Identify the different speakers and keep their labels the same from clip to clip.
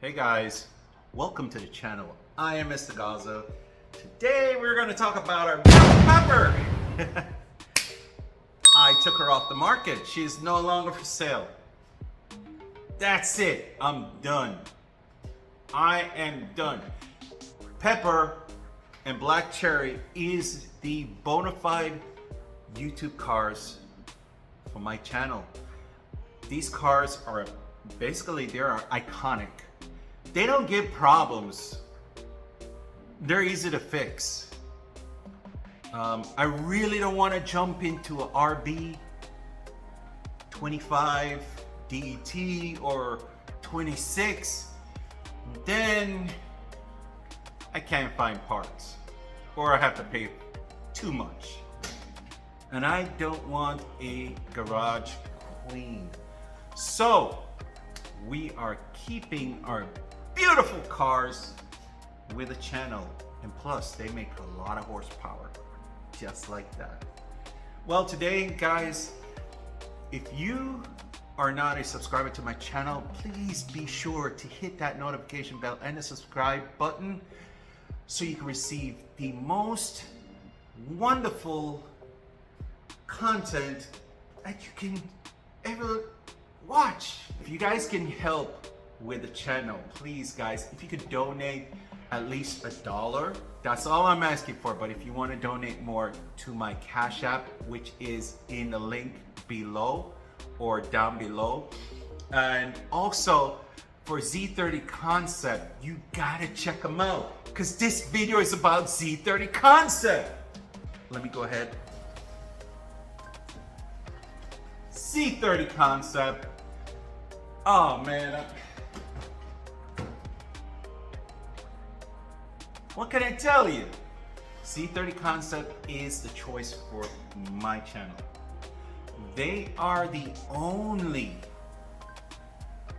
Speaker 1: Hey guys, welcome to the channel. I am Mr. Gaza. Today we're going to talk about our Pepper. I took her off the market. She is no longer for sale. That's it. I'm done. I am done. Pepper and Black Cherry is the bona fide YouTube cars for my channel. These cars are basically, they are iconic. They don't give problems. They're easy to fix. I really don't want to jump into a RB 25 DET or 26. Then I can't find parts or I have to pay too much. And I don't want a garage queen. So we are keeping our beautiful cars with a channel, and plus they make a lot of horsepower, just like that. Well, today guys, if you are not a subscriber to my channel, please be sure to hit that notification bell and the subscribe button so you can receive the most wonderful content that you can ever watch. If you guys can help with the channel, please guys, if you could donate at least $1, that's all I'm asking for. But if you want to donate more, to my Cash App, which is in the link below or down below. And also for Z30 Concept, you gotta check them out because this video is about Z30 Concept. Let me go ahead. Z30 Concept. Oh man, what can I tell you? Z30 Concept is the choice for my channel. They are the only,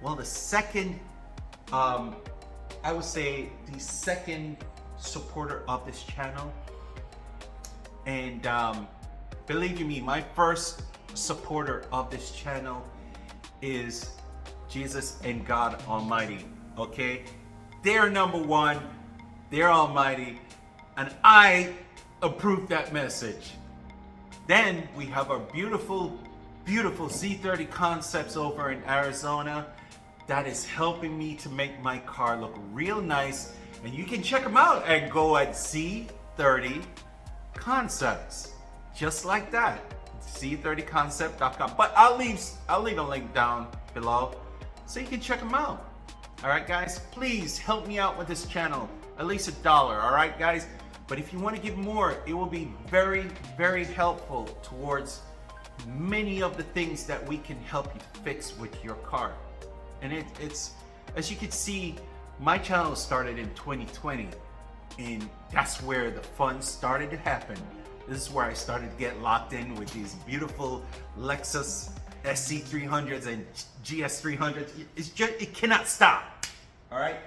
Speaker 1: well, the second, I would say the second supporter of this channel. And believe you me, my first supporter of this channel is Jesus and God Almighty, okay? They're number one, they're almighty, and I approve that message. Then we have our beautiful, beautiful Z30 Concepts over in Arizona that is helping me to make my car look real nice. And you can check them out and go at Z30 Concepts, just like that. Z30concept.com. But I'll leave a link down below so you can check them out. All right, guys, please help me out with this channel. At least $1, all right, guys? But if you want to give more, it will be very, very helpful towards many of the things that we can help you fix with your car. And it's, as you can see, my channel started in 2020, and that's where the fun started to happen. This is where I started to get locked in with these beautiful Lexus sc300s and gs300s. It's just, it cannot stop. All right.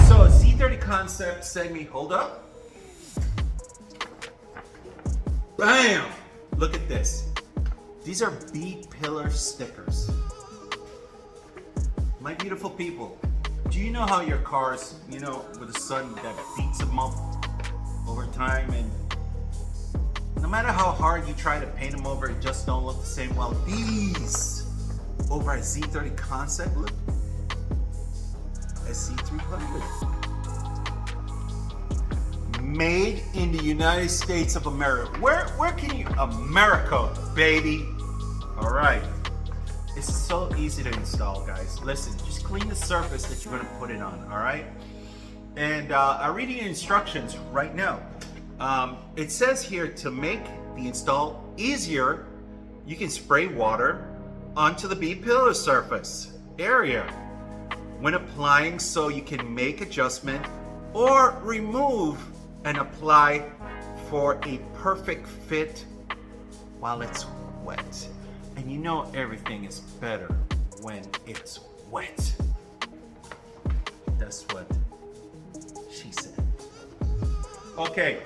Speaker 1: So Z30 Concept sent me, hold up. Bam! Look at this. These are B-pillar stickers. My beautiful people, do you know how your cars, you know, with the sun that beats them up over time, and no matter how hard you try to paint them over, it just don't look the same? Well, these over at Z30 Concept, look, sc300. Made in the United States of America. Where can you, America, baby. All right. It's so easy to install, guys. Listen, just clean the surface that you're gonna put it on, all right? And I'm reading the instructions right now. It says here, to make the install easier, you can spray water onto the B-pillar surface area when applying, so you can make adjustment or remove and apply for a perfect fit while it's wet. And you know everything is better when it's wet. That's what she said. Okay,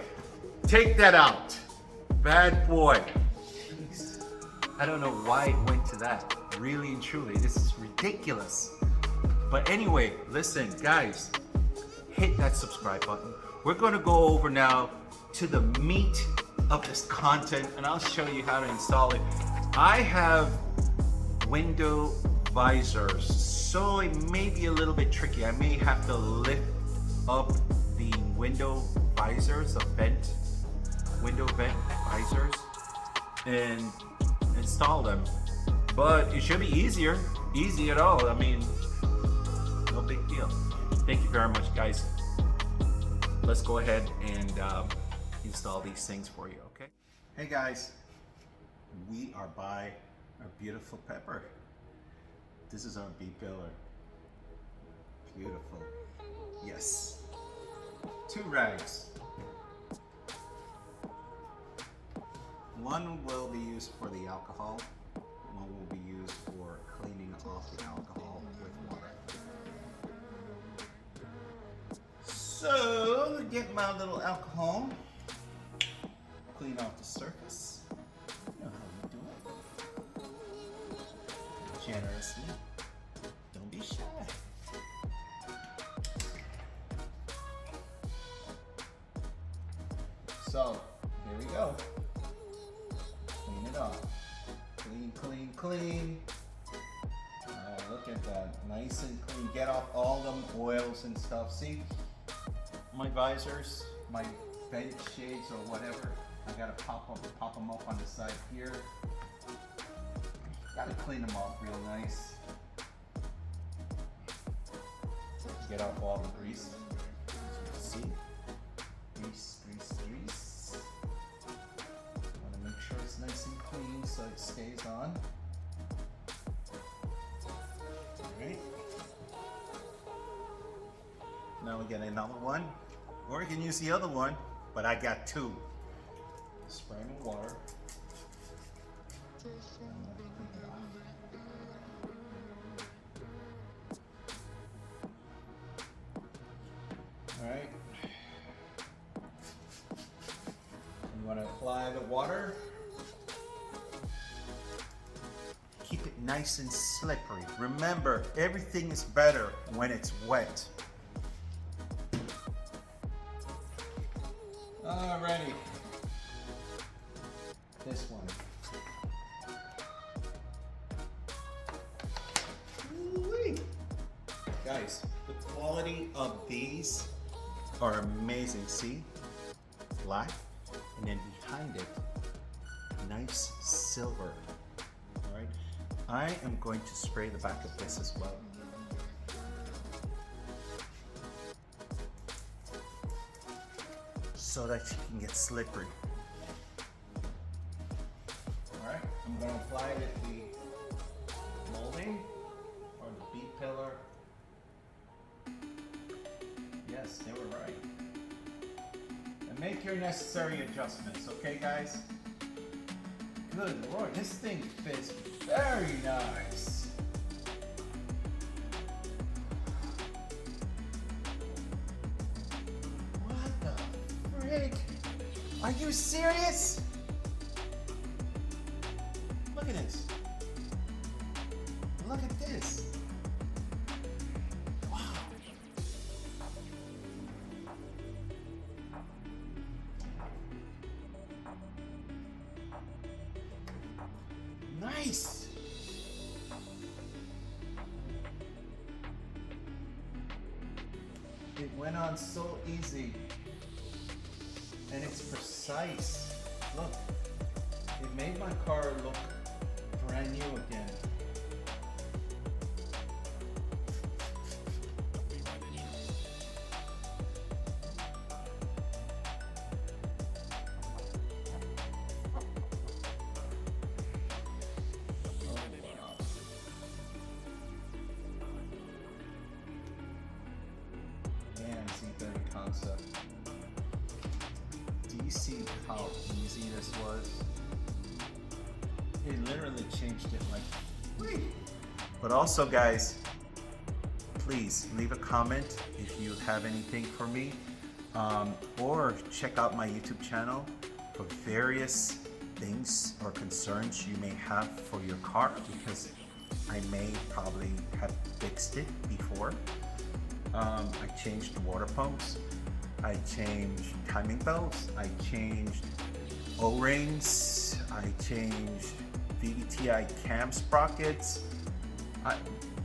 Speaker 1: take that out. Bad boy. Jeez. I don't know why it went to that. Really and truly, this is ridiculous. But anyway, listen, guys, hit that subscribe button. We're going to go over now to the meat of this content, and I'll show you how to install it. I have window visors, so it may be a little bit tricky. I may have to lift up the window visors, the window vent visors, and install them. But it should be easy at all. I mean, no big deal. Thank you very much, guys. Let's go ahead and install these things for you, okay? Hey guys, we are by our beautiful Pepper. This is our B-pillar. Beautiful. Yes. 2 rags. One will be used for the alcohol. One will be used for cleaning off the alcohol with water. So, get my little alcohol. Clean off the surface. You know how we do it. Generously. Don't be shy. So, here we go. Clean it off. Clean, clean, clean. Look at that. Nice and clean. Get off all them oils and stuff. See, my visors, my vent shades or whatever, I gotta pop them up on the side here. Gotta clean them off real nice. Get off all the grease. As you can see, grease, grease, grease. Want to make sure it's nice and clean so it stays on. Alright. Now we get another one, or you can use the other one, but I got 2. Spray them with water. Alright. You want to apply the water. Keep it nice and slippery. Remember, everything is better when it's wet. Alrighty. This one. Ooh-wee. Guys, the quality of these are amazing. See? Black, and then behind it, nice silver. Alright? I am going to spray the back of this as well. So that you can get slippery. Alright, I'm going to apply it at the molding or the B-pillar. Yes, they were right. And make your necessary adjustments, okay guys? Good Lord, this thing fits very nice. Are you serious? Look at this. Look at this. Wow. Nice. It went on so easy. And it's precise. Look, it made my car look brand new again. Oh, wow. Man, sc300 concept. Do you see how easy this was? It literally changed it like, whee! But also guys, please leave a comment if you have anything for me, or check out my YouTube channel for various things or concerns you may have for your car, because I may probably have fixed it before. I changed the water pumps. I changed timing belts. I changed O-rings. I changed VVTi cam sprockets.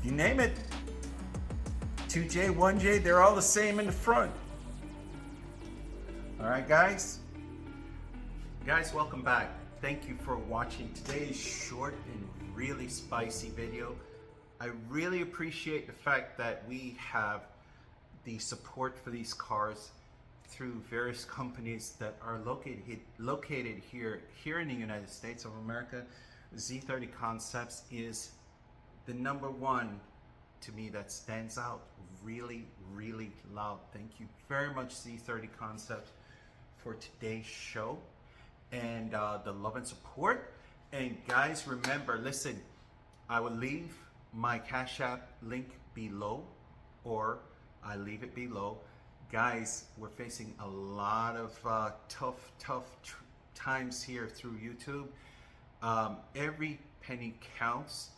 Speaker 1: You name it. 2J, 1J, they're all the same in the front. All right, guys. Guys, welcome back. Thank you for watching today's short and really spicy video. I really appreciate the fact that we have the support for these cars through various companies that are located here in the United States of America. Z30 Concepts is the number one to me that stands out really loud. Thank you very much, Z30 Concepts, for today's show and the love and support. And guys, remember, listen, I will leave my Cash App link below, or I leave it below. Guys, we're facing a lot of tough times here through YouTube. Every penny counts,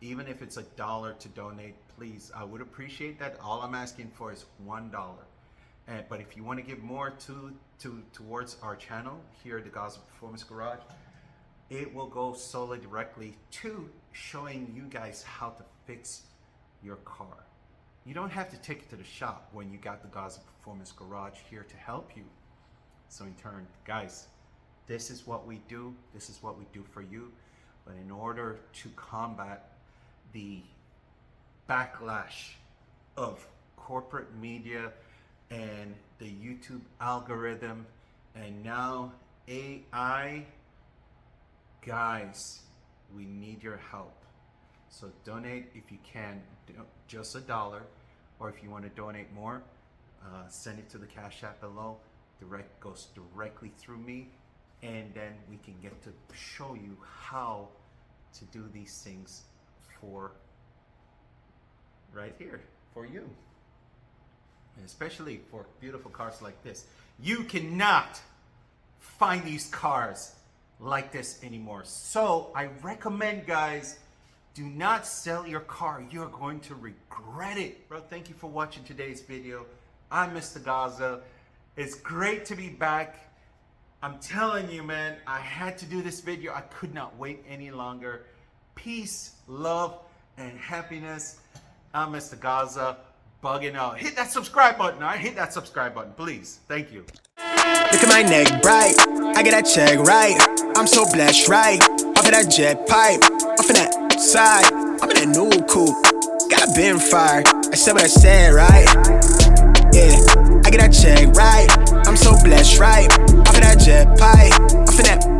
Speaker 1: even if it's $1 to donate. Please, I would appreciate that. All I'm asking for is $1. But if you want to give more towards our channel here at the Gaza Performance Garage, it will go solely directly to showing you guys how to fix your car. You don't have to take it to the shop when you got the Gaza Performance Garage here to help you. So in turn, guys, this is what we do. This is what we do for you. But in order to combat the backlash of corporate media and the YouTube algorithm and now AI, guys, we need your help. So donate if you can, just $1, or if you want to donate more, send it to the Cash App below. Goes directly through me, and then we can get to show you how to do these things for right here for you, and especially for beautiful cars like this. You cannot find these cars like this anymore. So I recommend, guys, do not sell your car. You're going to regret it. Bro, thank you for watching today's video. I'm Mr. Gaza. It's great to be back. I'm telling you, man, I had to do this video. I could not wait any longer. Peace, love, and happiness. I'm Mr. Gaza, bugging out. Hit that subscribe button, all right? Hit that subscribe button, please. Thank you.
Speaker 2: Look at my neck bright, I get that check right. I'm so blessed, right? Off of that jet pipe, off of that side, I'm in that new coupe. Got a bin fire, I said what I said, right? Yeah, I get that check right. I'm so blessed, right? Off of that jet pipe, off of that